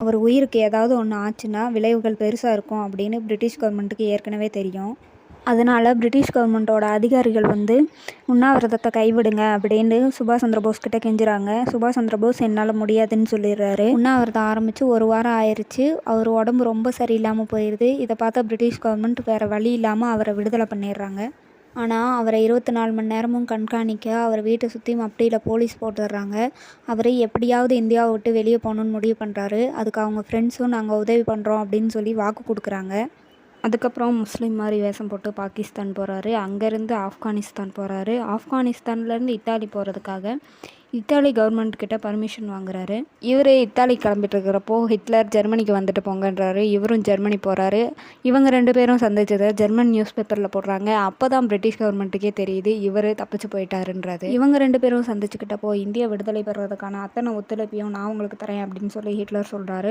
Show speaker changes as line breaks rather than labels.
அவர் உயிருக்கு ஏதாவது ஒன்று ஆச்சுன்னா விளைவுகள் பெருசாக இருக்கும் அப்படின்னு பிரிட்டிஷ் கவர்மெண்ட்டுக்கு ஏற்கனவே தெரியும். அதனால் பிரிட்டிஷ் கவர்மெண்ட்டோட அதிகாரிகள் உண்ணாவிரதத்தை கைவிடுங்க அப்படின்னு சுபாஷ் சந்திர போஸ் கிட்ட கெஞ்சுறாங்க. சுபாஷ் சந்திர போஸ் என்னால் முடியாதுன்னு சொல்லிடுறாரு. உண்ணாவிரதம் ஆரம்பித்து 1 வாரம் ஆயிடுச்சு. அவர் உடம்பு ரொம்ப சரியில்லாமல் போயிடுது. இதை பார்த்தா பிரிட்டிஷ் கவர்மெண்ட் வேறு வழி இல்லாமல் அவரை விடுதலை பண்ணிடுறாங்க. ஆனால் அவரை 24 மணி நேரமும் கண்காணிக்க அவர் வீட்டை சுற்றி மப்டியில் போலீஸ் போட்டுடுறாங்க. அவர் எப்படியாவது இந்தியாவை விட்டு வெளியே போகணுன்னு முடிவு பண்ணுறாரு. அதுக்கு அவங்க ஃப்ரெண்ட்ஸும் நாங்கள் உதவி பண்ணுறோம் அப்படின்னு சொல்லி வாக்கு கொடுக்குறாங்க. அதுக்கப்புறம் முஸ்லீம் மாதிரி வேஷம் போட்டு பாகிஸ்தான் போகிறாரு. அங்கேருந்து ஆப்கானிஸ்தான் போகிறாரு. ஆப்கானிஸ்தான்லேருந்து இத்தாலி போகிறதுக்காக இத்தாலி கவர்மெண்ட்கிட்ட பர்மிஷன் வாங்குறாரு. இவர் இத்தாலி கிளம்பிட்டு இருக்கிறப்போ ஹிட்லர் ஜெர்மனிக்கு வந்துட்டு போங்கன்றாரு. இவரும் ஜெர்மனி போகிறாரு. இவங்க 2 பேரும் சந்திச்சதை ஜெர்மன் நியூஸ் பேப்பரில் போடுறாங்க. அப்போ தான் பிரிட்டிஷ் கவர்மெண்ட்டுக்கே தெரியுது இவர் தப்பிச்சு போயிட்டாருன்றது. இவங்க 2 பேரும் சந்திச்சுக்கிட்டப்போ இந்தியா விடுதலை பெறுவதற்கான அத்தனை ஒத்துழைப்பையும் நான் உங்களுக்கு தரேன் அப்படின்னு சொல்லி ஹிட்லர் சொல்கிறாரு.